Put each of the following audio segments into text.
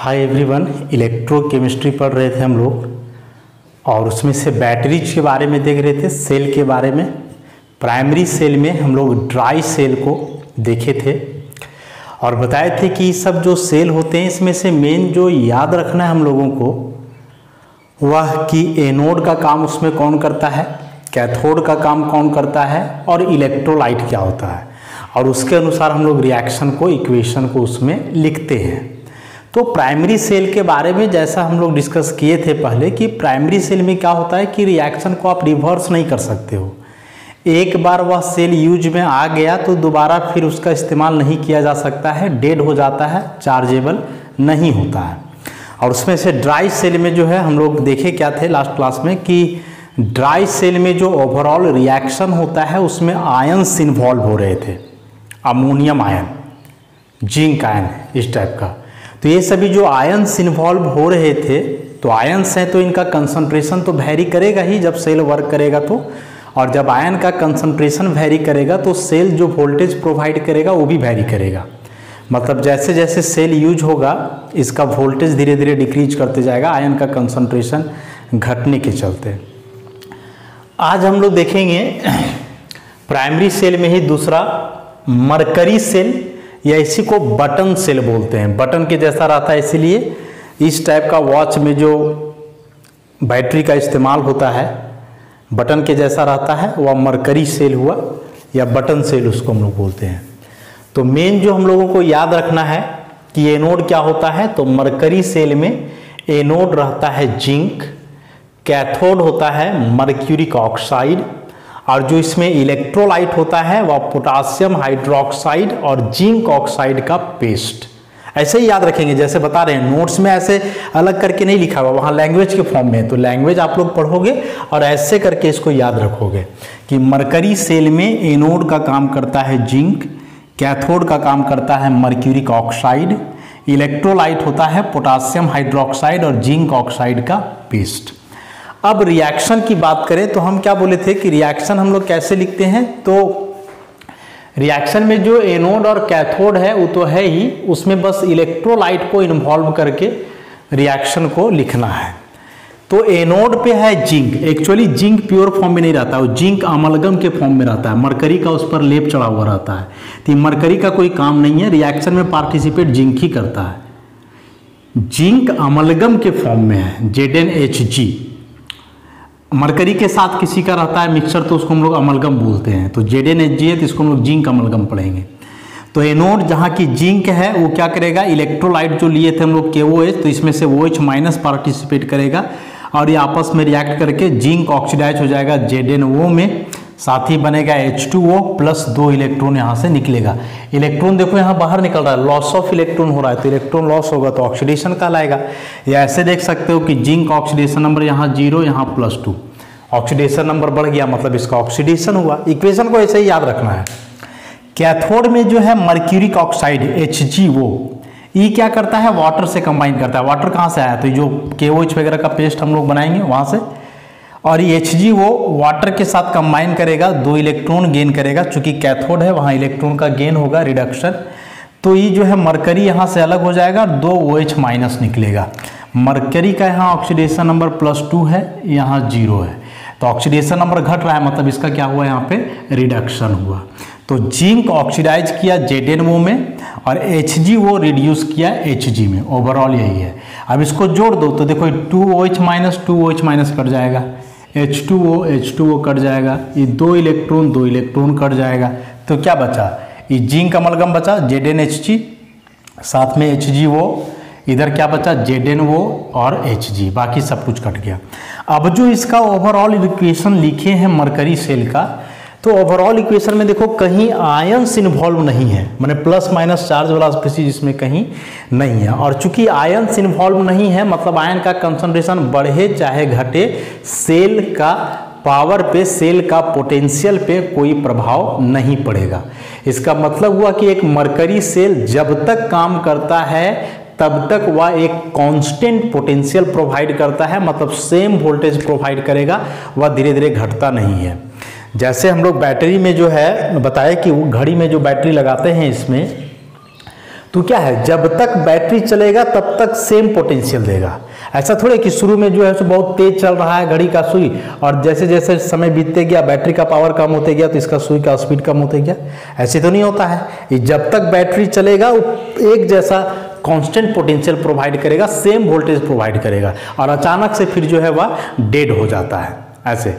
Hi everyone, electrochemistry पढ़ रहे थे हम लोग और उसमें से बैटरीज के बारे में देख रहे थे, सेल के बारे में। प्राइमरी सेल में हम लोग ड्राई सेल को देखे थे और बताए थे कि सब जो सेल होते हैं इसमें से मेन जो याद रखना है हम लोगों को वह कि एनोड का काम उसमें कौन करता है, कैथोड का काम कौन करता है और इलेक्ट्रोलाइट क्या होता है, और उसके अनुसार हम लोग रिएक्शन को, इक्वेशन को उसमें लिखते हैं। तो प्राइमरी सेल के बारे में जैसा हम लोग डिस्कस किए थे पहले कि प्राइमरी सेल में क्या होता है कि रिएक्शन को आप रिवर्स नहीं कर सकते हो। एक बार वह सेल यूज में आ गया तो दोबारा फिर उसका इस्तेमाल नहीं किया जा सकता है, डेड हो जाता है, चार्जेबल नहीं होता है। और उसमें से ड्राई सेल में जो है हम लोग देखे क्या थे लास्ट क्लास में कि ड्राई सेल में जो ओवरऑल रिएक्शन होता है उसमें आयंस इन्वॉल्व हो रहे थे, अमोनियम आयन, जिंक आयन, इस टाइप का। तो ये सभी जो आयंस इन्वॉल्व हो रहे थे, तो आयंस हैं तो इनका कंसंट्रेशन तो वैरी करेगा ही जब सेल वर्क करेगा तो, और जब आयन का कंसंट्रेशन वैरी करेगा तो सेल जो वोल्टेज प्रोवाइड करेगा वो भी वैरी करेगा। मतलब जैसे जैसे सेल यूज होगा इसका वोल्टेज धीरे धीरे डिक्रीज करते जाएगा आयन का कंसंट्रेशन घटने के चलते। आज हम लोग देखेंगे प्राइमरी सेल में ही दूसरा मरकरी सेल, या इसी को बटन सेल बोलते हैं। बटन के जैसा रहता है इसीलिए इस टाइप का वॉच में जो बैटरी का इस्तेमाल होता है बटन के जैसा रहता है वह मरकरी सेल हुआ, या बटन सेल उसको हम लोग बोलते हैं। तो मेन जो हम लोगों को याद रखना है कि एनोड क्या होता है, तो मरकरी सेल में एनोड रहता है जिंक, कैथोड होता है मर्क्यूरिक ऑक्साइड, और जो इसमें इलेक्ट्रोलाइट होता है वह पोटासियम हाइड्रोक्साइड और जिंक ऑक्साइड का पेस्ट। ऐसे ही याद रखेंगे, जैसे बता रहे हैं नोट्स में ऐसे अलग करके नहीं लिखा हुआ, वहाँ लैंग्वेज के फॉर्म में है, तो लैंग्वेज आप लोग पढ़ोगे और ऐसे करके इसको याद रखोगे कि मरकरी सेल में एनोड का काम करता है जिंक, कैथोड का काम करता है मर्क्यूरिक ऑक्साइड, इलेक्ट्रोलाइट होता है पोटासियम हाइड्रोक्साइड और जिंक ऑक्साइड का पेस्ट। अब रिएक्शन की बात करें तो हम क्या बोले थे कि रिएक्शन हम लोग कैसे लिखते हैं, तो रिएक्शन में जो एनोड और कैथोड है वो तो है ही, उसमें बस इलेक्ट्रोलाइट को इन्वॉल्व करके रिएक्शन को लिखना है। तो एनोड पे है zinc, actually zinc pure form में नहीं रहता, वो जिंक अमलगम के फॉर्म में रहता है, मरकरी का उस पर लेप चढ़ा हुआ रहता है। तो मरकरी का कोई काम नहीं है, रिएक्शन में पार्टिसिपेट जिंक ही करता है। जिंक अमलगम के फॉर्म में है, ZnHg। मरकरी के साथ किसी का रहता है मिक्सचर तो उसको हम लोग अमलगम बोलते हैं, तो ZnHg है तो इसको हम लोग जिंक अमलगम पढ़ेंगे। तो एनोड जहाँ की जिंक है वो क्या करेगा, इलेक्ट्रोलाइट जो लिए थे हम लोग KOH, तो इसमें से OH माइनस पार्टिसिपेट करेगा और ये आपस में रिएक्ट करके जिंक ऑक्सीडाइज हो जाएगा ZnO में, साथ ही बनेगा H2O प्लस 2 इलेक्ट्रॉन यहाँ से निकलेगा। इलेक्ट्रॉन देखो यहाँ बाहर निकल रहा है, लॉस ऑफ इलेक्ट्रॉन हो रहा है, तो इलेक्ट्रॉन लॉस होगा तो ऑक्सीडेशन कहलाएगा। या ऐसे देख सकते हो कि जिंक ऑक्सीडेशन नंबर यहाँ 0, यहाँ +2, ऑक्सीडेशन नंबर बढ़ गया मतलब इसका ऑक्सीडेशन हुआ। इक्वेशन को ऐसे ही याद रखना है। कैथोड में जो है मर्क्यूरिक ऑक्साइड HgO, ये क्या करता है, वाटर से कंबाइन करता है। वाटर कहाँ से आया, तो जो KOH वगैरह का पेस्ट हम लोग बनाएंगे वहाँ से, और ये HgO वाटर के साथ कंबाइन करेगा, 2 इलेक्ट्रॉन गेन करेगा। चूंकि कैथोड है वहाँ इलेक्ट्रॉन का गेन होगा, रिडक्शन, तो ये जो है मरकरी यहाँ से अलग हो जाएगा, 2 OH माइनस निकलेगा। मरकरी का यहाँ ऑक्सीडेशन नंबर +2 है, यहाँ 0 है, तो ऑक्सीडेशन नंबर घट रहा है मतलब इसका क्या हुआ, यहाँ पे रिडक्शन हुआ। तो जिंक ऑक्सीडाइज किया ZnO में और HgO रिड्यूस किया Hg में, ओवरऑल यही है। अब इसको जोड़ दो तो देखो 2OH minus 2OH minus cut जाएगा, H2O कट जाएगा, ये 2 इलेक्ट्रॉन कट जाएगा, तो क्या बचा, ये जिंक अमलगम बचा ZnHg, साथ में HgO, इधर क्या बचा ZnO और Hg, बाकी सब कुछ कट गया। अब जो इसका ओवरऑल इक्वेशन लिखे हैं मरकरी सेल का, तो ओवरऑल इक्वेशन में देखो कहीं आयंस इन्वॉल्व नहीं है, माने प्लस माइनस चार्ज वाला स्पीसीज इसमें कहीं नहीं है। और चूंकि आयंस इन्वॉल्व नहीं है मतलब आयन का कंसंट्रेशन बढ़े चाहे घटे, सेल का पावर पे, सेल का पोटेंशियल पे कोई प्रभाव नहीं पड़ेगा। इसका मतलब हुआ कि एक मरकरी सेल जब तक काम करता है तब तक वह एक कांस्टेंट पोटेंशियल प्रोवाइड करता है, मतलब सेम वोल्टेज प्रोवाइड करेगा, वह धीरे धीरे घटता नहीं है। जैसे हम लोग बैटरी में जो है बताए कि घड़ी में जो बैटरी लगाते हैं इसमें, तो क्या है, जब तक बैटरी चलेगा तब तक सेम पोटेंशियल देगा। ऐसा थोड़े कि शुरू में जो है सो बहुत तेज चल रहा है घड़ी का सुई, और जैसे जैसे समय बीतते गया बैटरी का पावर कम होते गया तो इसका सुई का स्पीड कम होते गया। ऐसे तो नहीं होता है, ये जब तक बैटरी चलेगा वो एक जैसा कांस्टेंट पोटेंशियल प्रोवाइड करेगा, सेम वोल्टेज प्रोवाइड करेगा, और अचानक से फिर जो है वह डेड हो जाता है। ऐसे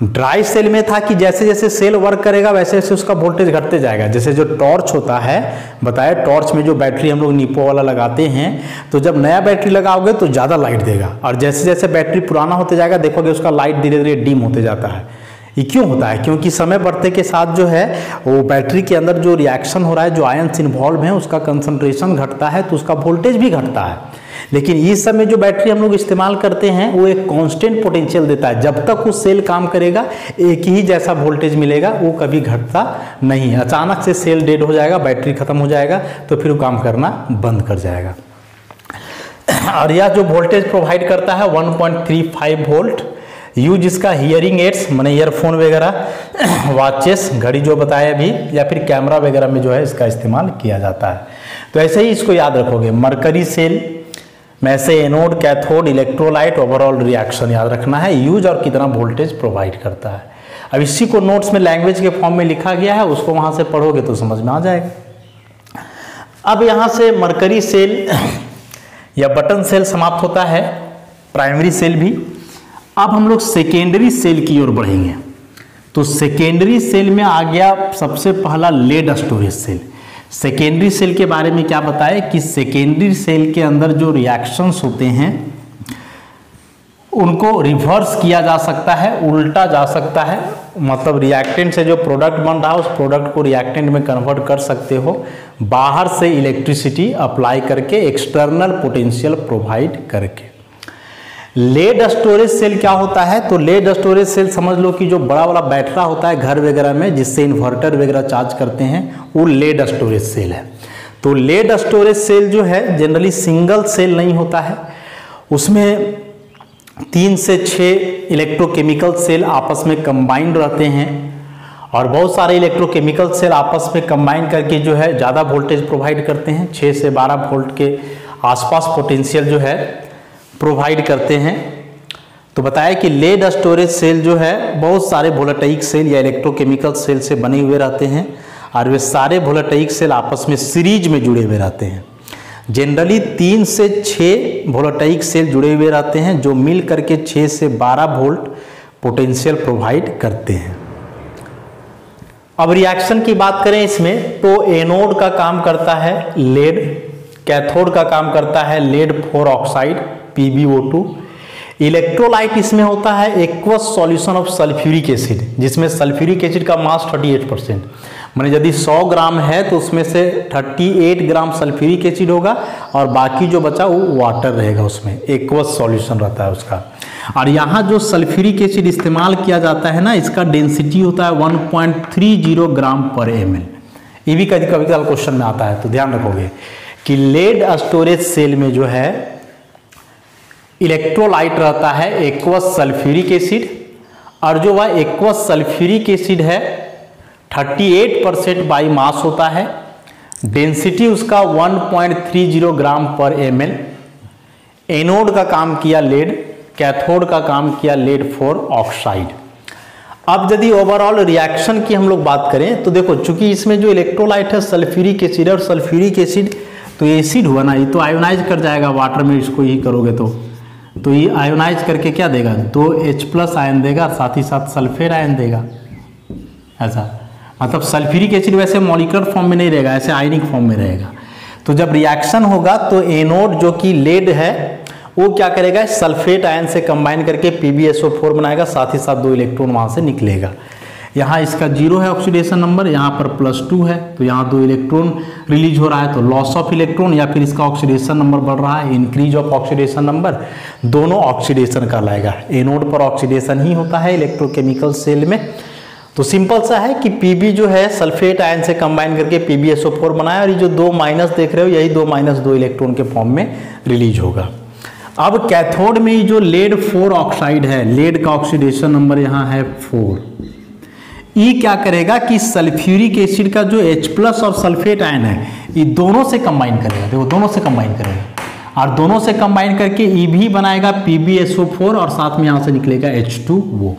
ड्राई सेल में था कि जैसे जैसे सेल वर्क करेगा वैसे वैसे उसका वोल्टेज घटते जाएगा। जैसे जो टॉर्च होता है, बताया टॉर्च में जो बैटरी हम लोग निपो वाला लगाते हैं, तो जब नया बैटरी लगाओगे तो ज़्यादा लाइट देगा, और जैसे जैसे बैटरी पुराना होते जाएगा देखोगे उसका लाइट धीरे धीरे डिम होते जाता है। ये क्यों होता है? क्योंकि समय बढ़ते के साथ जो है वो बैटरी के अंदर जो रिएक्शन हो रहा है, जो आयन्स इन्वॉल्व हैं, उसका कंसंट्रेशन घटता है तो उसका वोल्टेज भी घटता है। लेकिन इस समय जो बैटरी हम लोग इस्तेमाल करते हैं वो एक कांस्टेंट पोटेंशियल देता है, जब तक वो सेल काम करेगा एक ही जैसा वोल्टेज मिलेगा, वो कभी घटता नहीं। अचानक से सेल डेड हो जाएगा, बैटरी खत्म हो जाएगा तो फिर वो काम करना बंद कर जाएगा। और यह जो वोल्टेज प्रोवाइड करता है 1.35 वोल्ट, यूज इसका हियरिंग एड्स माने ईयरफोन वगैरह, वॉचेस घड़ी जो बताया अभी, या फिर कैमरा वगैरह में जो है इसका इस्तेमाल किया जाता है। तो ऐसे ही इसको याद रखोगे, मरकरी सेल में से anode, cathode, electrolyte, overall reaction याद रखना है, यूज और कितना वोल्टेज प्रोवाइड करता है। अब इसी को नोट्स में लैंग्वेज के फॉर्म में लिखा गया है, उसको वहां से पढ़ोगे तो समझ में आ जाएगा। अब यहां से मरकरी सेल या बटन सेल समाप्त होता है, प्राइमरी सेल भी। अब हम लोग सेकेंडरी सेल की ओर बढ़ेंगे। तो सेकेंडरी सेल में आ गया सबसे पहला lead storage cell. Secondary cell के बारे में क्या बताए कि सेकेंडरी सेल के अंदर जो रिएक्शंस होते हैं उनको रिवर्स किया जा सकता है, उल्टा जा सकता है, मतलब रिएक्टेंट से जो प्रोडक्ट बन रहा है उस प्रोडक्ट को रिएक्टेंट में कन्वर्ट कर सकते हो, बाहर से इलेक्ट्रिसिटी अप्लाई करके, एक्सटर्नल पोटेंशियल प्रोवाइड करके। लेड स्टोरेज सेल क्या होता है? तो लेड स्टोरेज सेल समझ लो कि जो बड़ा वाला बैटरा होता है घर वगैरह में जिससे इन्वर्टर वगैरह चार्ज करते हैं, वो लेड स्टोरेज सेल है। तो लेड स्टोरेज सेल जो है जनरली सिंगल सेल नहीं होता है, उसमें 3 से 6 इलेक्ट्रोकेमिकल सेल आपस में कंबाइंड रहते हैं, और बहुत सारे इलेक्ट्रोकेमिकल सेल आपस में कंबाइन करके जो है ज़्यादा वोल्टेज प्रोवाइड करते हैं, 6 से 12 वोल्ट के आसपास पोटेंशियल जो है प्रोवाइड करते हैं। तो बताया कि लेड स्टोरेज सेल जो है बहुत सारे वोलेटाइक सेल या इलेक्ट्रोकेमिकल सेल से बने हुए रहते हैं, और वे सारे वोलेटाइक सेल आपस में सीरीज में जुड़े हुए रहते हैं। जनरली 3 से 6 वोलेटाइक सेल जुड़े हुए रहते हैं जो मिल करके 6 से 12 वोल्ट पोटेंशियल प्रोवाइड करते हैं। अब रिएक्शन की बात करें इसमें, तो एनोड का काम करता है लेड, कैथोड का काम करता है लेड 4 ऑक्साइड PbO2, इलेक्ट्रोलाइट इसमें होता है aqueous solution of sulphuric acid, जिसमें सल्फ्यूरिक एसिड का मास 38%, माने यदि 100 ग्राम है तो उसमें से 38 ग्राम सल्फ्यूरिक एसिड होगा और बाकी जो बचा वो वाटर रहेगा, उसमें एक्वस सॉल्यूशन रहता है उसका। और यहाँ जो सल्फ्यूरिक एसिड इस्तेमाल किया जाता है ना, इसका डेंसिटी होता है 1.30 ग्राम पर ml। ये भी कभी कभी क्वेश्चन में आता है, तो ध्यान रखोगे कि लेड स्टोरेज सेल में जो है इलेक्ट्रोलाइट रहता है एक्वस सल्फ्यूरिक एसिड, और जो वह एक्वस सल्फ्यूरिक एसिड है 38% बाई मास होता है, डेंसिटी उसका 1.30 ग्राम पर ml। एनोड का काम किया लेड, कैथोड का काम किया लेड 4 ऑक्साइड। अब यदि ओवरऑल रिएक्शन की हम लोग बात करें तो देखो, चूंकि इसमें जो इलेक्ट्रोलाइट है सल्फ्यूरिक एसिड, और सल्फ्यूरिक एसिड तो एसिड हुआ ना, ये तो आयोनाइज कर जाएगा वाटर में, इसको ही करोगे तो ये आयोनाइज करके क्या देगा, 2H+ आयन देगा, साथ ही साथ सल्फेट आयन देगा। ऐसा मतलब सल्फ्यूरिक एसिड वैसे मॉलिक्यूलर फॉर्म में नहीं रहेगा, ऐसे आयनिक फॉर्म में रहेगा। तो जब रिएक्शन होगा तो एनोड जो कि लेड है वो क्या करेगा, सल्फेट आयन से कंबाइन करके PbSO4 बनाएगा, साथ ही साथ 2 इलेक्ट्रॉन वहाँ से निकलेगा। यहाँ इसका 0 है ऑक्सीडेशन नंबर, यहाँ पर +2 है, तो यहाँ 2 इलेक्ट्रॉन रिलीज हो रहा है, तो लॉस ऑफ इलेक्ट्रॉन या फिर इसका ऑक्सीडेशन नंबर बढ़ रहा है, इंक्रीज ऑफ ऑक्सीडेशन नंबर, दोनों ऑक्सीडेशन का लाएगा। एनोड पर ऑक्सीडेशन ही होता है इलेक्ट्रोकेमिकल सेल में। तो सिंपल सा है कि Pb जो है सल्फेट आयन से कंबाइन करके PbSO4 बनाया, और ये जो 2 माइनस देख रहे हो यही 2 इलेक्ट्रॉन के फॉर्म में रिलीज होगा। अब कैथोड में जो लेड 4 ऑक्साइड है, लेड का ऑक्सीडेशन नंबर यहाँ है 4। ये क्या करेगा कि सल्फ्यूरिक एसिड का जो H+ और सल्फेट आयन है ये दोनों से कंबाइन करेगा, देखो दोनों से कंबाइन करेगा और दोनों से कंबाइन करके ई भी बनाएगा PbSO4 और साथ में यहाँ से निकलेगा H2O।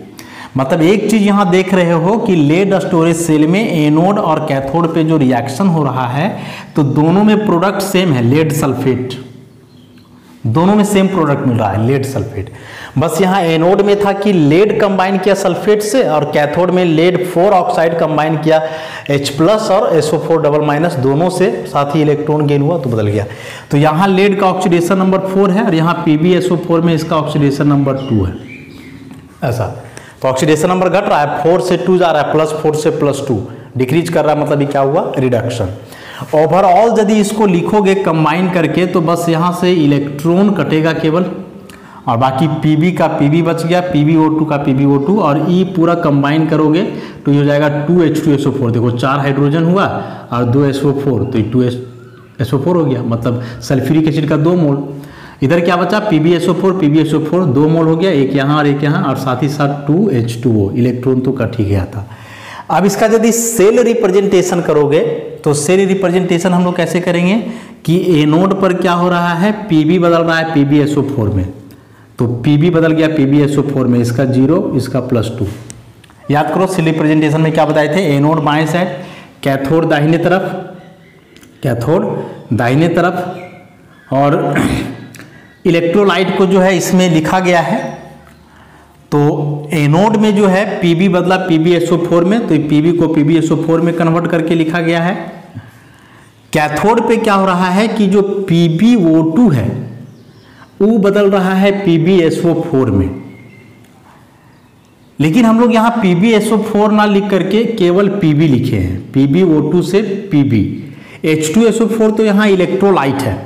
मतलब एक चीज यहाँ देख रहे हो कि लेड स्टोरेज सेल में एनोड और कैथोड पे जो रिएक्शन हो रहा है तो दोनों में प्रोडक्ट सेम है, लेड सल्फेट, दोनों में सेम प्रोडक्ट मिल रहा है लेड सल्फेट। बस यहाँ एनोड में था कि लेड कंबाइन किया सल्फेट से और कैथोड में लेड 4 ऑक्साइड कंबाइन किया H+ और SO4 डबल माइनस दोनों से, साथ ही इलेक्ट्रॉन गेन हुआ तो बदल गया। तो यहाँ लेड का ऑक्सीडेशन नंबर 4 है और यहाँ PbSO4 में इसका ऑक्सीडेशन नंबर 2 है, ऐसा। तो ऑक्सीडेशन नंबर घट रहा है, 4 से 2 जा रहा है, +4 से +2 डिक्रीज कर रहा है, मतलब ये क्या हुआ, रिडक्शन। ओवरऑल यदि इसको लिखोगे कंबाइन करके तो बस यहाँ से इलेक्ट्रॉन कटेगा केवल और बाकी Pb का Pb बच गया, PbO2 का PbO2 और E पूरा कंबाइन करोगे तो ये हो जाएगा 2H2SO4। देखो 4 हाइड्रोजन हुआ और 2 SO4 तो 2SO4 हो गया, मतलब सल्फ्यूरिक एसिड का 2 मोल। इधर क्या बचा, PbSO4 2 मोल हो गया, एक यहाँ और एक यहाँ और साथ ही साथ 2H2O, इलेक्ट्रॉन तो कट ही गया था। अब इसका यदि सेल रिप्रेजेंटेशन करोगे तो सेल रिप्रेजेंटेशन हम लोग कैसे करेंगे कि एनोड पर क्या हो रहा है, Pb बदल रहा है PbSO4 में, तो Pb बदल गया PbSO4 में, इसका 0 इसका +2। याद करो सेल रिप्रेजेंटेशन में क्या बताए थे, एनोड बाएं साइड, कैथोड दाहिने तरफ, कैथोड दाहिने तरफ और इलेक्ट्रोलाइट को जो है इसमें लिखा गया है। तो एनोड में जो है Pb बदला PbSO4 में, तो Pb को PbSO4 में कन्वर्ट करके लिखा गया है। कैथोड पे क्या हो रहा है कि जो PbO2 है वो बदल रहा है PbSO4 में, लेकिन हम लोग यहाँ PbSO4 ना लिख करके केवल Pb लिखे हैं, PbO2 से Pb। H2SO4 तो यहाँ इलेक्ट्रोलाइट है,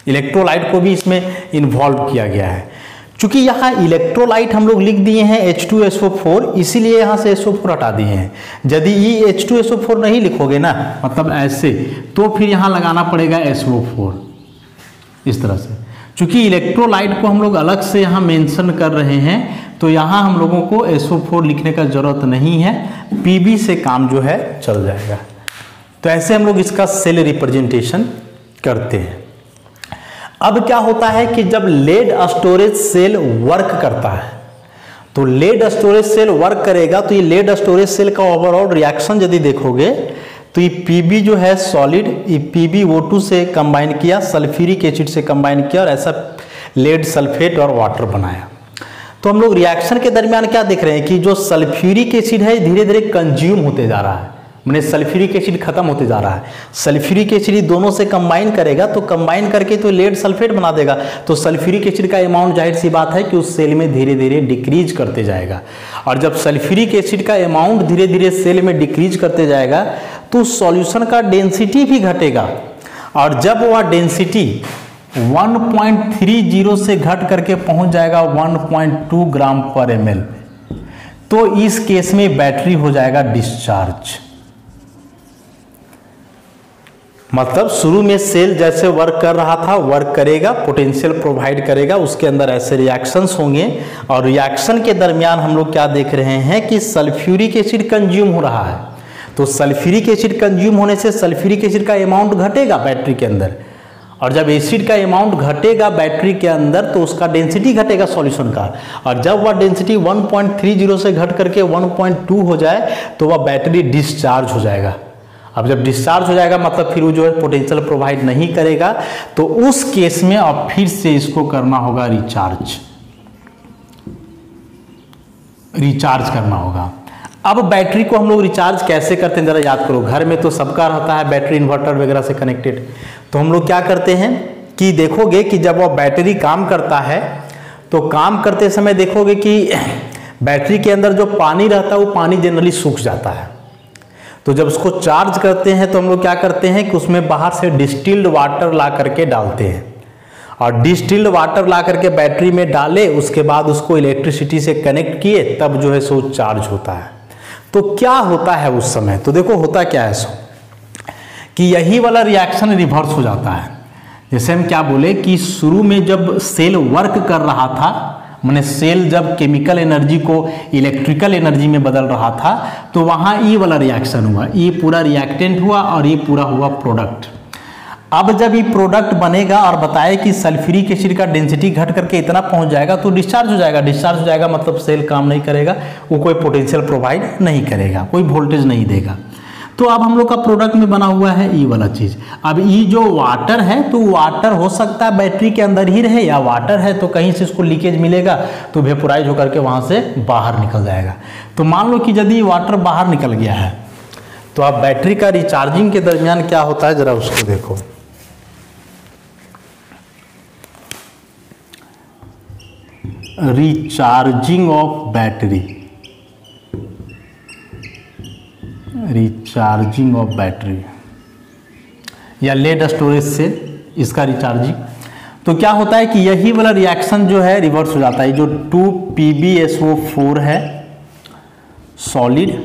इलेक्ट्रोलाइट को भी इसमें इन्वॉल्व किया गया है। चूंकि यहाँ इलेक्ट्रोलाइट हम लोग लिख दिए हैं H2SO4, इसीलिए यहाँ से SO4 हटा दिए हैं। यदि ये H2SO4 नहीं लिखोगे ना, मतलब ऐसे, तो फिर यहाँ लगाना पड़ेगा SO4 इस तरह से। चूंकि इलेक्ट्रोलाइट को हम लोग अलग से यहाँ मेंशन कर रहे हैं तो यहाँ हम लोगों को SO4 लिखने का जरूरत नहीं है, Pb से काम जो है चल जाएगा। तो ऐसे हम लोग इसका सेल रिप्रेजेंटेशन करते हैं। अब क्या होता है कि जब लेड स्टोरेज सेल वर्क करता है तो लेड स्टोरेज सेल वर्क करेगा तो ये लेड स्टोरेज सेल का ओवरऑल रिएक्शन यदि देखोगे तो ये Pb जो है सॉलिड, ये PbO2 से कंबाइन किया, सल्फ्यूरिक एसिड से कंबाइन किया और ऐसा लेड सल्फेट और वाटर बनाया। तो हम लोग रिएक्शन के दरमियान क्या देख रहे हैं कि जो सल्फ्यूरिक एसिड है धीरे धीरे कंज्यूम होते जा रहा है, मैंने सल्फ्यूरिक एसिड खत्म होते जा रहा है। सल्फ्यूरिक एसिड दोनों से कंबाइन करेगा तो कंबाइन करके तो लेड सल्फेट बना देगा, तो सल्फ्यूरिक एसिड का अमाउंट जाहिर सी बात है कि उस सेल में धीरे धीरे डिक्रीज करते जाएगा। और जब सल्फ्यूरिक एसिड का अमाउंट धीरे धीरे सेल में डिक्रीज करते जाएगा तो सॉल्यूशन का डेंसिटी भी घटेगा और जब वह डेंसिटी 1.30 से घट करके पहुंच जाएगा 1.2 ग्राम पर ml, तो इस केस में बैटरी हो जाएगा डिस्चार्ज। मतलब शुरू में सेल जैसे वर्क कर रहा था वर्क करेगा, पोटेंशियल प्रोवाइड करेगा, उसके अंदर ऐसे रिएक्शंस होंगे और रिएक्शन के दरमियान हम लोग क्या देख रहे हैं कि सल्फ्यूरिक एसिड कंज्यूम हो रहा है। तो सल्फ्यूरिक एसिड कंज्यूम होने से सल्फ्यूरिक एसिड का अमाउंट घटेगा बैटरी के अंदर, और जब एसिड का अमाउंट घटेगा बैटरी के अंदर तो उसका डेंसिटी घटेगा सॉल्यूशन का, और जब वह डेंसिटी 1.30 से घट करके 1.2 हो जाए तो वह बैटरी डिस्चार्ज हो जाएगा। अब जब डिस्चार्ज हो जाएगा मतलब फिर वो जो है पोटेंशियल प्रोवाइड नहीं करेगा, तो उस केस में अब फिर से इसको करना होगा रिचार्ज करना होगा। अब बैटरी को हम लोग रिचार्ज कैसे करते हैं जरा याद करो। घर में तो सबका रहता है बैटरी इन्वर्टर वगैरह से कनेक्टेड, तो हम लोग क्या करते हैं कि देखोगे कि जब वो बैटरी काम करता है तो काम करते समय देखोगे कि बैटरी के अंदर जो पानी रहता है वो पानी जनरली सूख जाता है। तो जब उसको चार्ज करते हैं तो हम लोग क्या करते हैं कि उसमें बाहर से डिस्टिल्ड वाटर ला करके डालते हैं, और डिस्टिल्ड वाटर ला करके बैटरी में डाले, उसके बाद उसको इलेक्ट्रिसिटी से कनेक्ट किए, तब जो है सो चार्ज होता है। तो क्या होता है उस समय, तो देखो होता क्या है सो कि यही वाला रिएक्शन रिवर्स हो जाता है। जैसे हम क्या बोले कि शुरू में जब सेल वर्क कर रहा था, मैंने सेल जब केमिकल एनर्जी को इलेक्ट्रिकल एनर्जी में बदल रहा था, तो वहाँ ये वाला रिएक्शन हुआ, ये पूरा रिएक्टेंट हुआ और ये पूरा हुआ प्रोडक्ट। अब जब ये प्रोडक्ट बनेगा और बताए कि सल्फ्यूरिक एसिड का डेंसिटी घट करके इतना पहुंच जाएगा तो डिस्चार्ज हो जाएगा। डिस्चार्ज हो जाएगा मतलब सेल काम नहीं करेगा, वो कोई पोटेंशियल प्रोवाइड नहीं करेगा, कोई वोल्टेज नहीं देगा। तो अब हम लोग का प्रोडक्ट में बना हुआ है ई वाला चीज। अब ये जो वाटर है तो वाटर हो सकता है बैटरी के अंदर ही रहे, या वाटर है तो कहीं से इसको लीकेज मिलेगा तो वेपोराइज होकर के वहां से बाहर निकल जाएगा। तो मान लो कि यदि वाटर बाहर निकल गया है तो अब बैटरी का रिचार्जिंग के दरमियान क्या होता है जरा उसको देखो। Recharging of battery, recharging of battery या लेड स्टोरेज सेल, इसका रिचार्जिंग। तो क्या होता है कि यही वाला रिएक्शन जो है रिवर्स हो जाता है। जो 2PbSO4 है सॉलिड,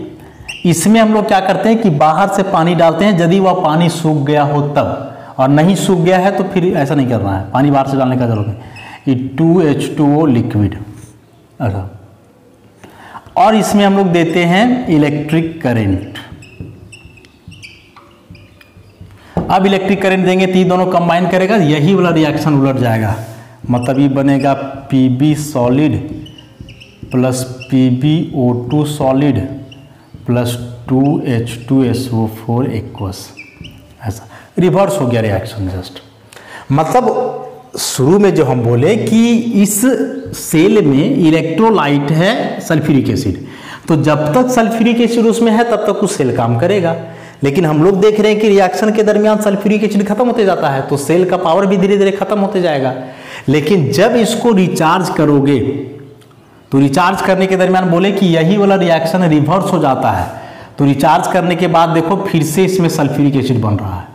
इसमें हम लोग क्या करते हैं कि बाहर से पानी डालते हैं यदि वह पानी सूख गया हो तब, और नहीं सूख गया है तो फिर ऐसा नहीं करना है, पानी बाहर से डालने का जरूरत नहीं। ये 2H2O लिक्विड, अच्छा, और इसमें हम लोग देते हैं इलेक्ट्रिक करंट। अब इलेक्ट्रिक करंट देंगे तो ये दोनों कंबाइन करेगा, यही वाला रिएक्शन उलट जाएगा। मतलब ये बनेगा Pb solid plus PbO2 solid plus 2H2SO4 aqueous, ऐसा रिवर्स हो गया रिएक्शन जस्ट। मतलब शुरू में जो हम बोले कि इस सेल में इलेक्ट्रोलाइट है सल्फ्यूरिक एसिड, तो जब तक सल्फ्यूरिक एसिड उसमें है तब तक उस सेल काम करेगा। लेकिन हम लोग देख रहे हैं कि रिएक्शन के दरमियान सल्फ्यूरिक एसिड खत्म होते जाता है तो सेल का पावर भी धीरे धीरे खत्म होते जाएगा। लेकिन जब इसको रिचार्ज करोगे तो रिचार्ज करने के दरमियान बोले कि यही वाला रिएक्शन रिवर्स हो जाता है। तो रिचार्ज करने के बाद देखो फिर से इसमें सल्फ्यूरिक एसिड बन रहा है,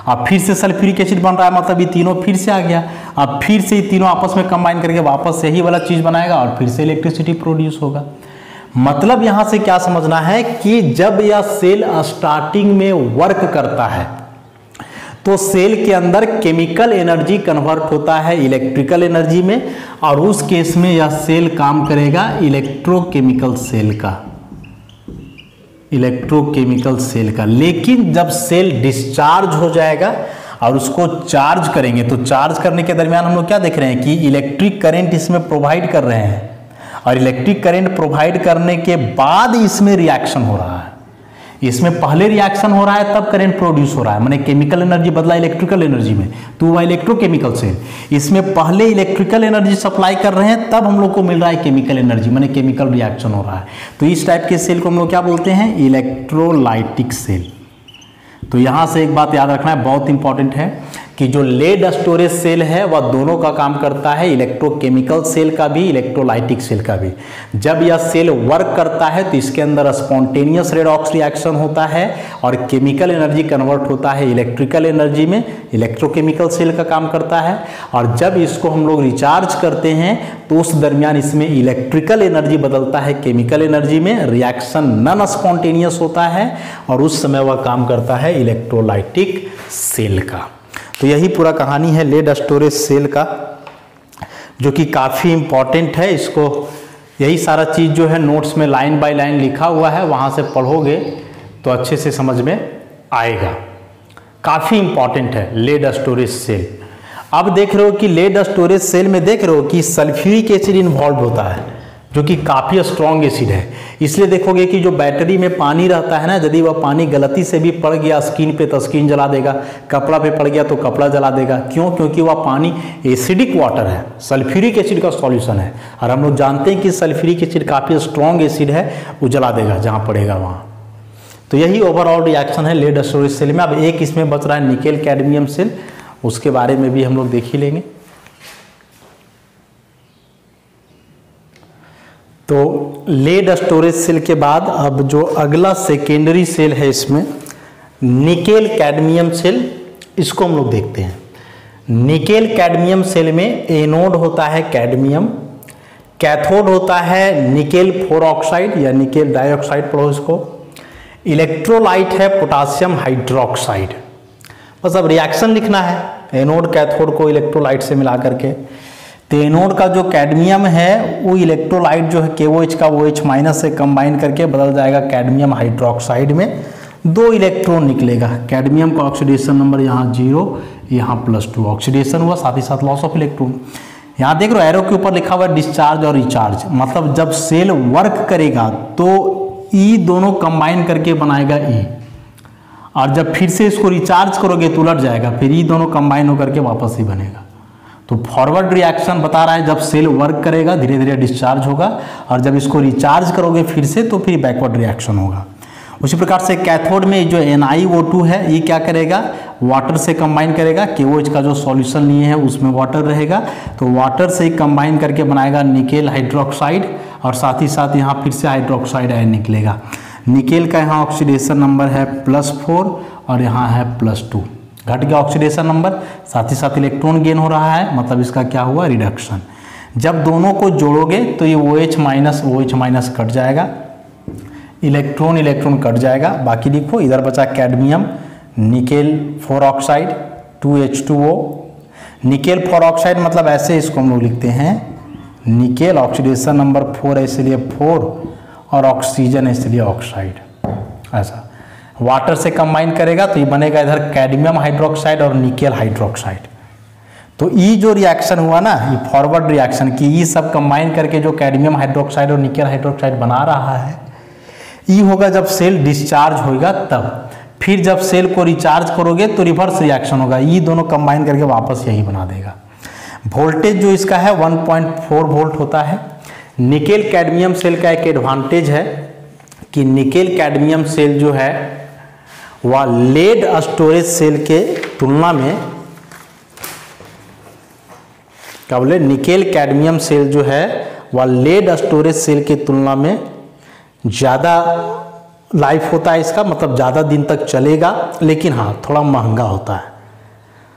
अब फिर से सल्फ्यूरिक एसिड बन रहा है, मतलब ये तीनों फिर से आ गया। अब फिर से ये तीनों आपस में कंबाइन करके वापस से यही वाला चीज बनाएगा और फिर से इलेक्ट्रिसिटी प्रोड्यूस होगा। मतलब यहां से क्या समझना है कि जब यह सेल स्टार्टिंग में वर्क करता है तो सेल के अंदर केमिकल एनर्जी कन्वर्ट होता है इलेक्ट्रिकल एनर्जी में, और उस केस में यह सेल काम करेगा इलेक्ट्रोकेमिकल सेल का, इलेक्ट्रोकेमिकल सेल का। लेकिन जब सेल डिस्चार्ज हो जाएगा और उसको चार्ज करेंगे तो चार्ज करने के दरमियान हम लोग क्या देख रहे हैं कि इलेक्ट्रिक करंट इसमें प्रोवाइड कर रहे हैं, और इलेक्ट्रिक करंट प्रोवाइड करने के बाद इसमें रिएक्शन हो रहा है। इसमें पहले रिएक्शन हो रहा है तब करंट प्रोड्यूस हो रहा है, माने केमिकल एनर्जी बदला इलेक्ट्रिकल एनर्जी में, तो वह इलेक्ट्रोकेमिकल सेल। इसमें पहले इलेक्ट्रिकल एनर्जी सप्लाई कर रहे हैं तब हम लोग को मिल रहा है केमिकल एनर्जी, माने केमिकल रिएक्शन हो रहा है। तो इस टाइप के सेल को हम लोग क्या बोलते हैं, इलेक्ट्रोलाइटिक सेल। तो यहां से एक बात याद रखना है, बहुत इंपॉर्टेंट है कि जो लेड स्टोरेज सेल है वह दोनों का काम करता है, इलेक्ट्रोकेमिकल सेल का भी, इलेक्ट्रोलाइटिक सेल का भी। जब यह सेल वर्क करता है तो इसके अंदर स्पॉन्टेनियस रेडॉक्स रिएक्शन होता है और केमिकल एनर्जी कन्वर्ट होता है इलेक्ट्रिकल एनर्जी में, इलेक्ट्रोकेमिकल सेल का काम करता है। और जब इसको हम लोग रिचार्ज करते हैं तो उस दरमियान इसमें इलेक्ट्रिकल एनर्जी बदलता है केमिकल एनर्जी में, रिएक्शन नॉन स्पॉन्टेनियस होता है और उस समय वह काम करता है इलेक्ट्रोलाइटिक सेल का। तो यही पूरा कहानी है लेड स्टोरेज सेल का, जो कि काफ़ी इंपॉर्टेंट है। इसको यही सारा चीज़ जो है नोट्स में लाइन बाय लाइन लिखा हुआ है, वहाँ से पढ़ोगे तो अच्छे से समझ में आएगा। काफ़ी इंपॉर्टेंट है लेड स्टोरेज सेल। अब देख रहे हो कि लेड स्टोरेज सेल में देख रहे हो कि सल्फ्यूरिक एसिड इन्वॉल्व होता है, जो कि काफ़ी स्ट्रॉन्ग एसिड है। इसलिए देखोगे कि जो बैटरी में पानी रहता है ना, यदि वह पानी गलती से भी पड़ गया स्किन पे तो स्किन जला देगा, कपड़ा पे पड़ गया तो कपड़ा जला देगा। क्यों? क्योंकि वह पानी एसिडिक वाटर है, सल्फ्यूरिक एसिड का सॉल्यूशन है, और हम लोग जानते हैं कि सल्फ्यूरिक एसिड काफ़ी स्ट्रॉन्ग एसिड है, वो जला देगा जहाँ पड़ेगा वहाँ। तो यही ओवरऑल रिएक्शन है लेड स्टोरेज सेल में। अब एक इसमें बच रहा है निकेल कैडमियम सेल, उसके बारे में भी हम लोग देख ही लेंगे। तो लेड स्टोरेज सेल के बाद अब जो अगला सेकेंडरी सेल है इसमें निकेल कैडमियम सेल, इसको हम लोग देखते हैं। निकेल कैडमियम सेल में एनोड होता है कैडमियम, कैथोड होता है निकेल 4 ऑक्साइड या निकेल डाइऑक्साइड पढ़ो इसको, इलेक्ट्रोलाइट है पोटासियम हाइड्रोक्साइड। बस अब रिएक्शन लिखना है एनोड कैथोड को इलेक्ट्रोलाइट से मिला करके। तो एनोड का जो कैडमियम है वो इलेक्ट्रोलाइट जो है KOH का OH माइनस से कंबाइन करके बदल जाएगा कैडमियम हाइड्रोक्साइड में, 2 इलेक्ट्रॉन निकलेगा। कैडमियम का ऑक्सीडेशन नंबर यहाँ 0, यहाँ +2 ऑक्सीडेशन हुआ, साथ ही साथ लॉस ऑफ इलेक्ट्रॉन। यहाँ देख रहे हो एरो के ऊपर लिखा हुआ है डिस्चार्ज और रिचार्ज, मतलब जब सेल वर्क करेगा तो ई दोनों कंबाइन करके बनाएगा ई, और जब फिर से इसको रिचार्ज करोगे तो उलट जाएगा, फिर ई दोनों कंबाइन होकर के वापस ही बनेगा। तो फॉरवर्ड रिएक्शन बता रहा है जब सेल वर्क करेगा धीरे धीरे डिस्चार्ज होगा, और जब इसको रिचार्ज करोगे फिर से तो फिर बैकवर्ड रिएक्शन होगा। उसी प्रकार से कैथोड में जो NiO2 है ये क्या करेगा, वाटर से कंबाइन करेगा, KOH का जो सॉल्यूशन लिए है उसमें वाटर रहेगा, तो वाटर से ही कंबाइन करके बनाएगा निकेल हाइड्रोक्साइड, और साथ ही साथ यहाँ फिर से हाइड्रोक्साइड आयन निकलेगा। निकेल का यहाँ ऑक्सीडेशन नंबर है +4 और यहाँ है +2, घट गया ऑक्सीडेशन नंबर, साथ ही साथ इलेक्ट्रॉन गेन हो रहा है, मतलब इसका क्या हुआ, रिडक्शन। जब दोनों को जोड़ोगे तो ये OH- कट जाएगा, इलेक्ट्रॉन कट जाएगा, बाकी लिखो इधर बचा cadmium, nickel 4 oxide 2H2O। Nickel 4 oxide मतलब ऐसे इसको हम लोग लिखते हैं निकेल, ऑक्सीडेशन नंबर 4 है इसलिए 4, और ऑक्सीजन है इसलिए ऑक्साइड। ऐसा वाटर से कंबाइन करेगा तो ये बनेगा इधर कैडमियम हाइड्रोक्साइड और निकेल हाइड्रोक्साइड। तो ये जो रिएक्शन हुआ ना, ये फॉरवर्ड रिएक्शन की, ये सब कंबाइन करके जो कैडमियम हाइड्रोक्साइड और निकेल हाइड्रोक्साइड बना रहा है, ये होगा जब सेल डिस्चार्ज होगा तब। फिर जब सेल को रिचार्ज करोगे तो रिवर्स रिएक्शन होगा, ये दोनों कंबाइन करके वापस यही बना देगा। वोल्टेज जो इसका है 1.4 वोल्ट होता है। निकेल कैडमियम सेल का एक एडवांटेज है कि निकेल कैडमियम सेल जो है वह लेड स्टोरेज सेल के तुलना में, क्या बोले, निकेल कैडमियम सेल जो है वह लेड स्टोरेज सेल के तुलना में ज़्यादा लाइफ होता है इसका, मतलब ज़्यादा दिन तक चलेगा, लेकिन हाँ थोड़ा महंगा होता है।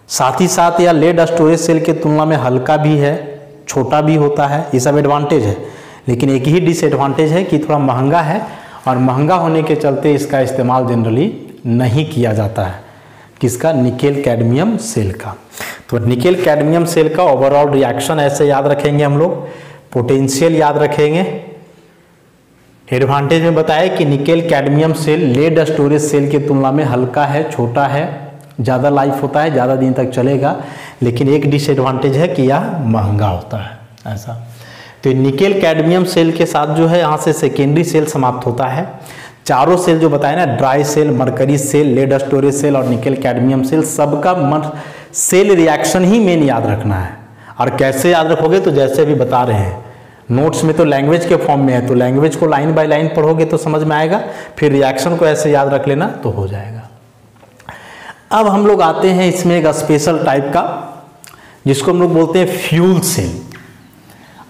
साथ ही साथ यह लेड स्टोरेज सेल के तुलना में हल्का भी है, छोटा भी होता है, ये सब एडवांटेज है। लेकिन एक ही डिसएडवांटेज है कि थोड़ा महंगा है, और महंगा होने के चलते इसका इस्तेमाल जनरली नहीं किया जाता है, किसका, निकेल कैडमियम सेल का। तो निकेल कैडमियम सेल का ओवरऑल रिएक्शन ऐसे याद रखेंगे हम लोग, पोटेंशियल याद रखेंगे। एडवांटेज में बताया कि nickel cadmium cell lead storage cell की तुलना में हल्का है, छोटा है, ज़्यादा लाइफ होता है, ज़्यादा दिन तक चलेगा, लेकिन एक डिसएडवांटेज है कि यह महंगा होता है। ऐसा तो निकेल कैडमियम सेल के साथ जो है यहाँ से सेकेंडरी सेल समाप्त होता है। चारों सेल जो बताए ना, dry cell, mercury cell, lead storage cell और निकेल कैडमियम सेल, सबका सेल रिएक्शन ही मेन याद रखना है। और कैसे याद रखोगे, तो जैसे भी बता रहे हैं नोट्स में तो लैंग्वेज के फॉर्म में है, तो लैंग्वेज को लाइन बाय लाइन पढ़ोगे तो समझ में आएगा, फिर रिएक्शन को ऐसे याद रख लेना तो हो जाएगा। अब हम लोग आते हैं इसमें एक स्पेशल टाइप का, जिसको हम लोग बोलते हैं फ्यूल सेल।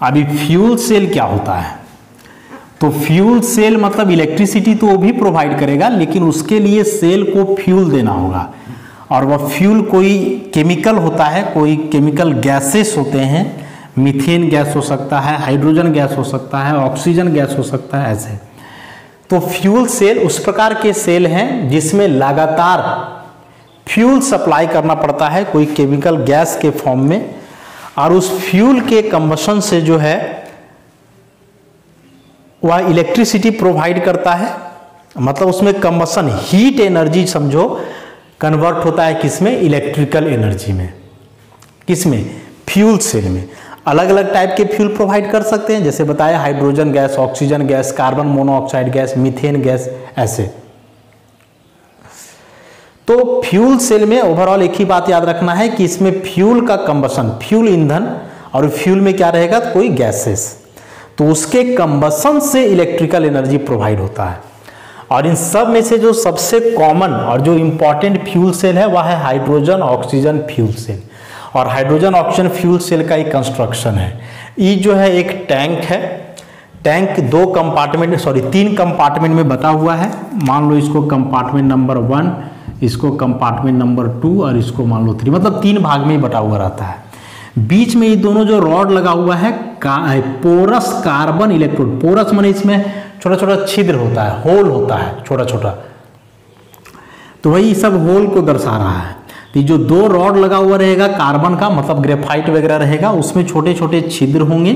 अभी फ्यूल सेल क्या होता है, तो फ्यूल सेल मतलब इलेक्ट्रिसिटी तो वो भी प्रोवाइड करेगा, लेकिन उसके लिए सेल को फ्यूल देना होगा, और वह फ्यूल कोई केमिकल होता है, कोई केमिकल गैसेस होते हैं, मीथेन गैस हो सकता है, हाइड्रोजन गैस हो सकता है, ऑक्सीजन गैस हो सकता है, ऐसे। तो फ्यूल सेल उस प्रकार के सेल हैं जिसमें लगातार फ्यूल सप्लाई करना पड़ता है कोई केमिकल गैस के फॉर्म में, और उस फ्यूल के कंबशन से जो है वह इलेक्ट्रिसिटी प्रोवाइड करता है, मतलब उसमें कंबशन हीट एनर्जी समझो कन्वर्ट होता है किसमें, इलेक्ट्रिकल एनर्जी में। किसमें, फ्यूल सेल में। अलग अलग टाइप के फ्यूल प्रोवाइड कर सकते हैं, जैसे बताया hydrogen gas, oxygen gas, carbon monoxide gas, methane gas, ऐसे। तो फ्यूल सेल में ओवरऑल एक ही बात याद रखना है कि इसमें फ्यूल का कंबशन, फ्यूल ईंधन, और फ्यूल में क्या रहेगा, तो कोई गैसेस, तो उसके कंबशन से इलेक्ट्रिकल एनर्जी प्रोवाइड होता है। और इन सब में से जो सबसे कॉमन और जो इंपॉर्टेंट फ्यूल सेल है वह है हाइड्रोजन ऑक्सीजन फ्यूल सेल। और हाइड्रोजन ऑक्सीजन फ्यूल सेल का एक कंस्ट्रक्शन है, ये जो है एक टैंक है। टैंक 3 कंपार्टमेंट में बटा हुआ है। मान लो इसको कंपार्टमेंट नंबर 1, इसको कंपार्टमेंट नंबर 2 और इसको मान लो 3, मतलब 3 भाग में ही बटा हुआ रहता है। बीच में ये दोनों जो रॉड लगा हुआ है पोरस कार्बन इलेक्ट्रोड, पोरस माने इसमें छोटा छोटा छिद्र होता है, होल होता है छोटा छोटा, तो वही सब होल को दर्शा रहा है। तो जो 2 रॉड लगा हुआ रहेगा कार्बन का, मतलब ग्रेफाइट वगैरह रहेगा, उसमें छोटे छोटे छिद्र होंगे।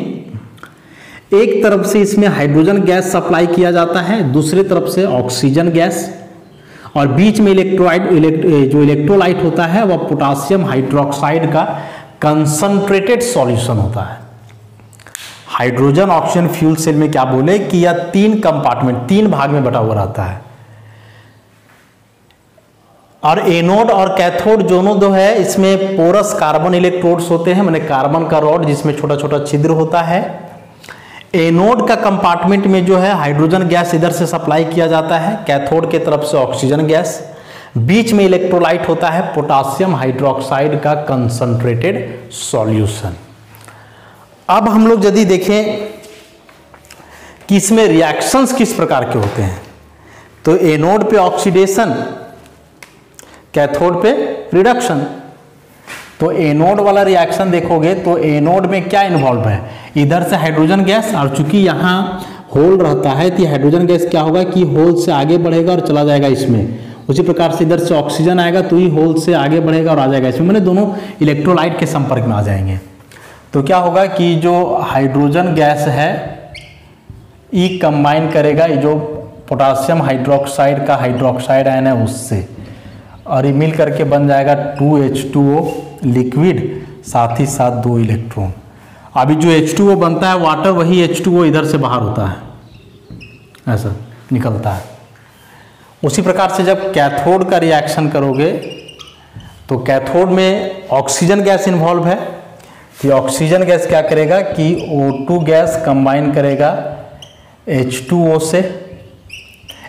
एक तरफ से इसमें हाइड्रोजन गैस सप्लाई किया जाता है, दूसरी तरफ से ऑक्सीजन गैस, और बीच में जो इलेक्ट्रोलाइट होता है वह पोटासियम हाइड्रोक्साइड का कंसंट्रेटेड सॉल्यूशन होता है। हाइड्रोजन ऑक्सीजन फ्यूल सेल में क्या बोले कि यह 3 कंपार्टमेंट 3 भाग में बटा हुआ रहता है, और एनोड और कैथोड दोनों दो है, इसमें पोरस कार्बन इलेक्ट्रोड्स होते हैं, माने कार्बन का रॉड जिसमें छोटा छोटा छिद्र होता है। एनोड का कंपार्टमेंट में जो है हाइड्रोजन गैस इधर से सप्लाई किया जाता है, कैथोड के तरफ से ऑक्सीजन गैस। बीच में इलेक्ट्रोलाइट होता है पोटासियम हाइड्रोक्साइड का कंसंट्रेटेड सॉल्यूशन। अब हम लोग यदि देखें कि इसमें रिएक्शंस किस प्रकार के होते हैं, तो एनोड पे ऑक्सीडेशन, कैथोड पे रिडक्शन। तो एनोड वाला रिएक्शन देखोगे तो एनोड में क्या इन्वॉल्व है, इधर से हाइड्रोजन गैस, और चूंकि यहाँ होल रहता है तो हाइड्रोजन गैस क्या होगा कि होल से आगे बढ़ेगा और चला जाएगा इसमें। उसी प्रकार से इधर से ऑक्सीजन आएगा तो ही होल से आगे बढ़ेगा और आ जाएगा इसमें, मैंने दोनों इलेक्ट्रोलाइट के संपर्क में आ जाएंगे। तो क्या होगा कि जो हाइड्रोजन गैस है ई कंबाइन करेगा जो पोटासियम हाइड्रोक्साइड का हाइड्रोक्साइड आयन है उससे, और ये मिल करके बन जाएगा 2H2O लिक्विड, साथ ही साथ 2 इलेक्ट्रॉन। अभी जो H2O बनता है वाटर, वही H2O इधर से बाहर होता है, ऐसा निकलता है। उसी प्रकार से जब कैथोड का रिएक्शन करोगे तो कैथोड में ऑक्सीजन गैस इन्वॉल्व है, तो ऑक्सीजन गैस क्या करेगा कि O2 गैस कंबाइन करेगा H2O से।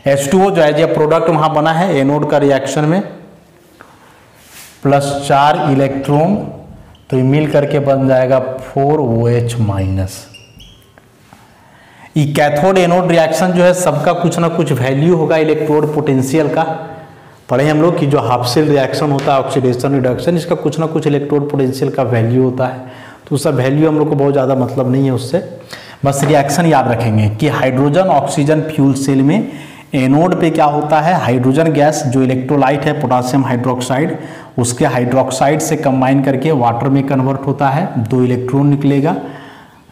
H2O जो है जो प्रोडक्ट वहाँ बना है एनोड का रिएक्शन में, प्लस 4 इलेक्ट्रॉन, तो ये मिल करके बन जाएगा 4OH माइनस। ये कैथोड एनोड रिएक्शन जो है सबका कुछ ना कुछ वैल्यू होगा इलेक्ट्रोड पोटेंशियल का। पढ़े हम लोग कि जो हाफ सेल रिएक्शन होता है ऑक्सीडेशन रिडक्शन, इसका कुछ ना कुछ इलेक्ट्रोड पोटेंशियल का वैल्यू होता है। तो उसका वैल्यू हम लोग को बहुत ज़्यादा मतलब नहीं है उससे, बस रिएक्शन याद रखेंगे कि हाइड्रोजन ऑक्सीजन फ्यूल सेल में एनोड पे क्या होता है, हाइड्रोजन गैस जो इलेक्ट्रोलाइट है पोटासियम हाइड्रोक्साइड, उसके हाइड्रोक्साइड से कंबाइन करके वाटर में कन्वर्ट होता है, 2 इलेक्ट्रॉन निकलेगा।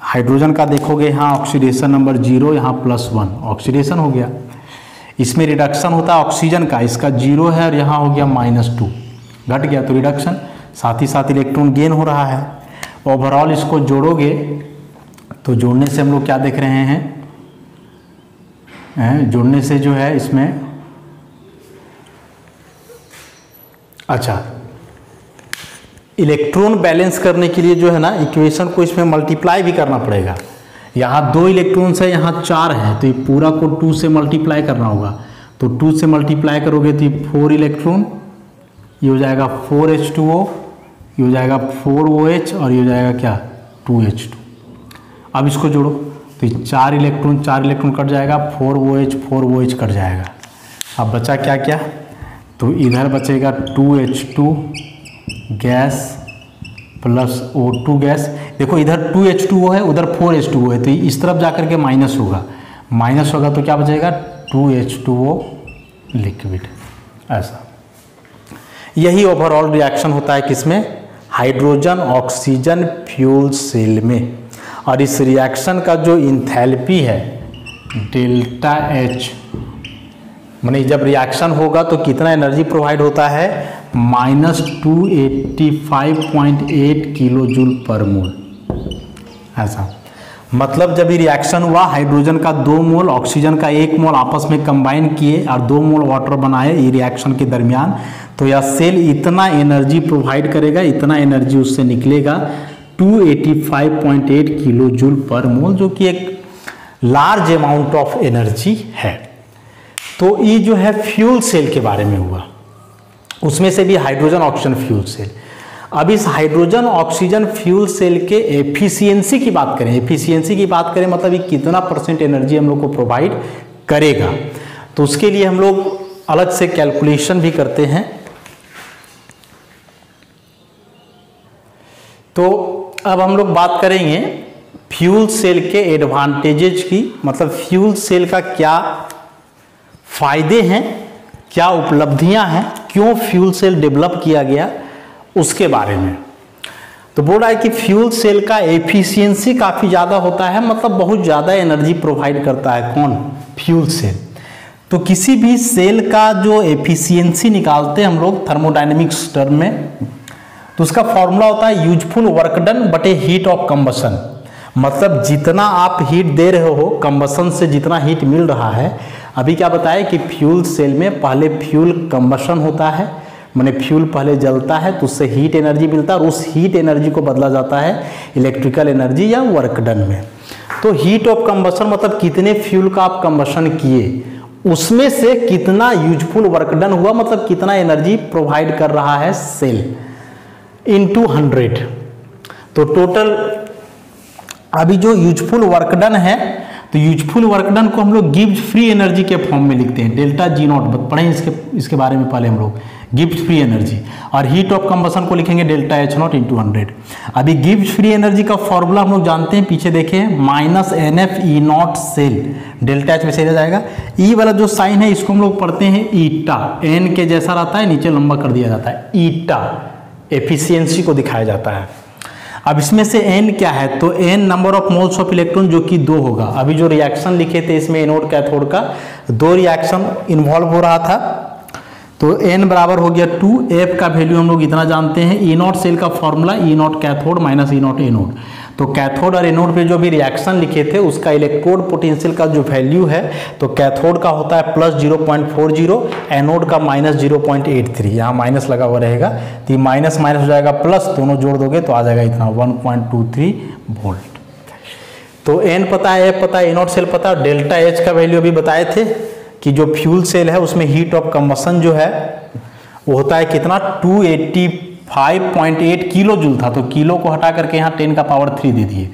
हाइड्रोजन का देखोगे यहाँ ऑक्सीडेशन नंबर 0, यहाँ +1 ऑक्सीडेशन हो गया। इसमें रिडक्शन होता है ऑक्सीजन का, इसका 0 है और यहाँ हो गया -2, घट गया तो रिडक्शन, साथ ही साथ इलेक्ट्रॉन गेन हो रहा है। ओवरऑल इसको जोड़ोगे तो जोड़ने से हम लोग क्या देख रहे हैं, जोड़ने से जो है इसमें अच्छा इलेक्ट्रॉन बैलेंस करने के लिए जो है ना इक्वेशन को इसमें मल्टीप्लाई भी करना पड़ेगा। यहाँ 2 इलेक्ट्रॉन्स है, यहाँ 4 है, तो ये पूरा को 2 से मल्टीप्लाई करना होगा। तो 2 से मल्टीप्लाई करोगे तो ये 4 इलेक्ट्रॉन, ये हो जाएगा 4H2O, ये हो जाएगा 4OH, और ये हो जाएगा क्या 2H2। अब इसको जोड़ो तो ये 4 इलेक्ट्रॉन कट जाएगा, 4OH कट जाएगा। अब बचा क्या क्या, तो इधर बचेगा 2H2 gas plus O2 gas. देखो इधर 2H2O है, उधर 4H2O है, तो इस तरफ जाकर के माइनस होगा तो क्या बचेगा 2H2O लिक्विड। ऐसा यही ओवरऑल रिएक्शन होता है किसमें, हाइड्रोजन ऑक्सीजन फ्यूल सेल में। और इस रिएक्शन का जो इंथैल्पी है ΔH, माने जब रिएक्शन होगा तो कितना एनर्जी प्रोवाइड होता है, -285.8 किलो जूल पर मोल। ऐसा मतलब जब ये रिएक्शन हुआ, हाइड्रोजन का 2 मोल ऑक्सीजन का 1 मोल आपस में कंबाइन किए और 2 मोल वाटर बनाए ये रिएक्शन के दरमियान, तो यह सेल इतना एनर्जी प्रोवाइड करेगा, इतना एनर्जी उससे निकलेगा 285.8 किलो जूल पर मोल, जो कि एक लार्ज अमाउंट ऑफ एनर्जी है। तो ये जो है फ्यूल सेल के बारे में हुआ, उसमें से भी हाइड्रोजन ऑक्सीजन फ्यूल सेल। अब इस हाइड्रोजन ऑक्सीजन फ्यूल सेल के एफिशिएंसी की बात करें, एफिशिएंसी की बात करें मतलब ये कितना % एनर्जी हम लोग को प्रोवाइड करेगा, तो उसके लिए हम लोग अलग से कैलकुलेशन भी करते हैं। तो अब हम लोग बात करेंगे फ्यूल सेल के एडवांटेजेस की, मतलब फ्यूल सेल का क्या फायदे हैं, क्या उपलब्धियां हैं, क्यों फ्यूल सेल डेवलप किया गया, उसके बारे में। तो बोल रहा है कि फ्यूल सेल का एफिशिएंसी काफ़ी ज़्यादा होता है, मतलब बहुत ज़्यादा एनर्जी प्रोवाइड करता है कौन, फ्यूल सेल। तो किसी भी सेल का जो एफिशिएंसी निकालते हैं हम लोग थर्मोडायनेमिक्स टर्म में, तो उसका फॉर्मूला होता है यूजफुल वर्क डन बटे हीट ऑफ कंबशन। मतलब जितना आप हीट दे रहे हो, कंबशन से जितना हीट मिल रहा है। अभी क्या बताया कि फ्यूल सेल में पहले फ्यूल कंबशन होता है, माने फ्यूल पहले जलता है तो उससे हीट एनर्जी मिलता है और उस हीट एनर्जी को बदला जाता है इलेक्ट्रिकल एनर्जी या वर्क डन में। तो हीट ऑफ कंबशन मतलब कितने फ्यूल का आप कंबशन किए, उसमें से कितना यूजफुल वर्क डन हुआ, मतलब कितना एनर्जी प्रोवाइड कर रहा है सेल, इनटू 100। तो टोटल अभी जो यूजफुल वर्क डन है, तो यूजफुल वर्क डन को हम लोग गिव्स फ्री एनर्जी के फॉर्म में लिखते हैं, डेल्टा जी नॉट। पढ़े इसके बारे में पहले हम लोग, गिव्स फ्री एनर्जी। और हीट ऑफ कंबशन को लिखेंगे डेल्टा एच नॉट इंटू 100। अभी गिव्स फ्री एनर्जी का फॉर्मूला हम लोग जानते हैं, पीछे देखें, minus n F E naught cell, delta H में से जाएगा। ई वाला जो साइन है इसको हम लोग पढ़ते हैं ईटा, एन के जैसा रहता है, नीचे लंबा कर दिया जाता है, ईटा एफिशिएंसी को दिखाया जाता है। अब इसमें से n क्या है, तो n number of moles of electron जो कि 2 होगा। अभी जो रिएक्शन लिखे थे इसमें एनोड कैथोड का 2 रिएक्शन इन्वॉल्व हो रहा था, तो n बराबर हो गया 2। f का वैल्यू हम लोग इतना जानते हैं, ई नॉट सेल का formula E naught cathode minus E not anode. तो कैथोड और एनोड पे जो भी रिएक्शन लिखे थे उसका इलेक्ट्रोड पोटेंशियल का जो वैल्यू है, तो कैथोड का होता है प्लस 0.40, एनोड का माइनस 0.83। यहाँ माइनस लगा हुआ रहेगा, तो माइनस माइनस हो जाएगा प्लस, दोनों जोड़ दोगे तो आ जाएगा इतना 1.23 वोल्ट। तो एन पता है, एफ पता है, एनोड सेल पता है। डेल्टा एच का वैल्यू अभी बताए थे कि जो फ्यूल सेल है उसमें हीट ऑफ कंबशन जो है वो होता है कितना, 285.8 किलो जूल था, तो किलो को हटा करके यहाँ 10 का पावर 3 दे दिए।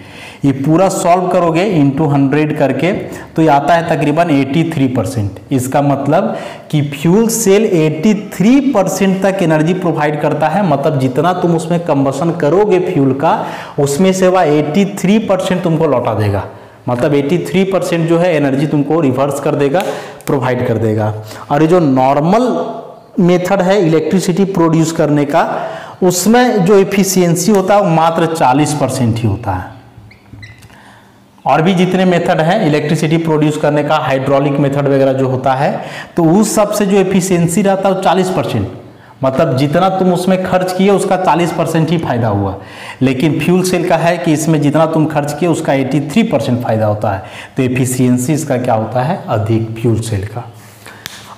ये पूरा सॉल्व करोगे इंटू 100 करके तो ये आता है तकरीबन 83%। इसका मतलब कि फ्यूल सेल 83% तक एनर्जी प्रोवाइड करता है, मतलब जितना तुम उसमें कंबशन करोगे फ्यूल का, उसमें से वह 83% तुमको लौटा देगा। मतलब 83% जो है एनर्जी तुमको रिवर्स कर देगा, प्रोवाइड कर देगा। और ये जो नॉर्मल मेथड है इलेक्ट्रिसिटी प्रोड्यूस करने का, उसमें जो एफिशिएंसी होता है वो मात्र 40% ही होता है। और भी जितने मेथड हैं इलेक्ट्रिसिटी प्रोड्यूस करने का, हाइड्रोलिक मेथड वगैरह जो होता है, तो उस सब से जो एफिशिएंसी रहता है वो 40%, मतलब जितना तुम उसमें खर्च किए उसका 40% ही फायदा हुआ। लेकिन फ्यूल सेल का है कि इसमें जितना तुम खर्च किए उसका 83% फायदा होता है, तो एफिशिएंसी इसका क्या होता है, अधिक फ्यूल सेल का।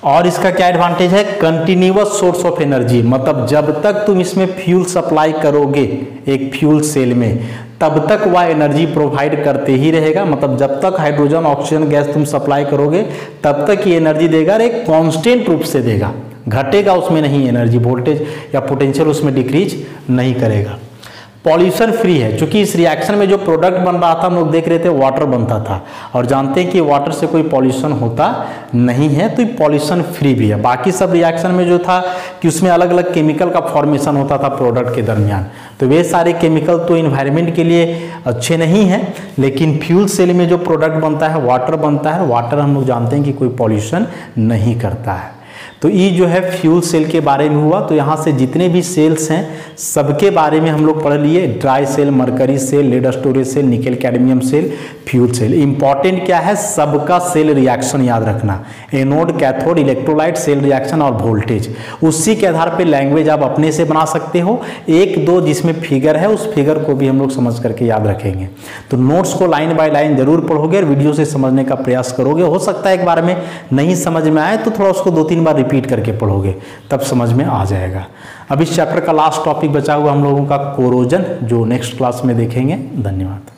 और इसका क्या एडवांटेज है, कंटिन्यूअस सोर्स ऑफ एनर्जी, मतलब जब तक तुम इसमें फ्यूल सप्लाई करोगे एक फ्यूल सेल में, तब तक वह एनर्जी प्रोवाइड करते ही रहेगा। मतलब जब तक हाइड्रोजन ऑक्सीजन गैस तुम सप्लाई करोगे तब तक ये एनर्जी देगा, और एक कांस्टेंट रूप से देगा, घटेगा उसमें नहीं एनर्जी, वोल्टेज या पोटेंशियल उसमें डिक्रीज नहीं करेगा। पॉल्यूशन फ्री है, क्योंकि इस रिएक्शन में जो प्रोडक्ट बन रहा था हम लोग देख रहे थे वाटर बनता था, और जानते हैं कि वाटर से कोई पॉल्यूशन होता नहीं है, तो ये पॉल्यूशन फ्री भी है। बाकी सब रिएक्शन में जो था कि उसमें अलग अलग केमिकल का फॉर्मेशन होता था प्रोडक्ट के दरमियान, तो वे सारे केमिकल तो इन्वायरमेंट के लिए अच्छे नहीं हैं। लेकिन फ्यूल सेल में जो प्रोडक्ट बनता है वाटर बनता है, वाटर हम लोग जानते हैं कि कोई पॉल्यूशन नहीं करता है। तो ये जो है फ्यूल सेल के बारे में हुआ। तो यहाँ से जितने भी सेल्स हैं सबके बारे में हम लोग पढ़ लिए, dry cell, mercury cell, lead storage cell, nickel cadmium cell, fuel cell. Important क्या है, सबका सेल रिएक्शन याद रखना, anode, cathode, electrolyte, cell reaction और वोल्टेज। उसी के आधार पर लैंग्वेज आप अपने से बना सकते हो। 1-2 जिसमें फिगर है उस फिगर को भी हम लोग समझ करके याद रखेंगे। तो नोट्स को लाइन बाय लाइन जरूर पढ़ोगे और वीडियो से समझने का प्रयास करोगे। हो सकता है एक बार में नहीं समझ में आए तो थोड़ा उसको 2-3 बार रिपीट करके पढ़ोगे, तब समझ में आ जाएगा। अब इस चैप्टर का लास्ट टॉपिक बचा हुआ हम लोगों का कोरोजन, जो नेक्स्ट क्लास में देखेंगे। धन्यवाद।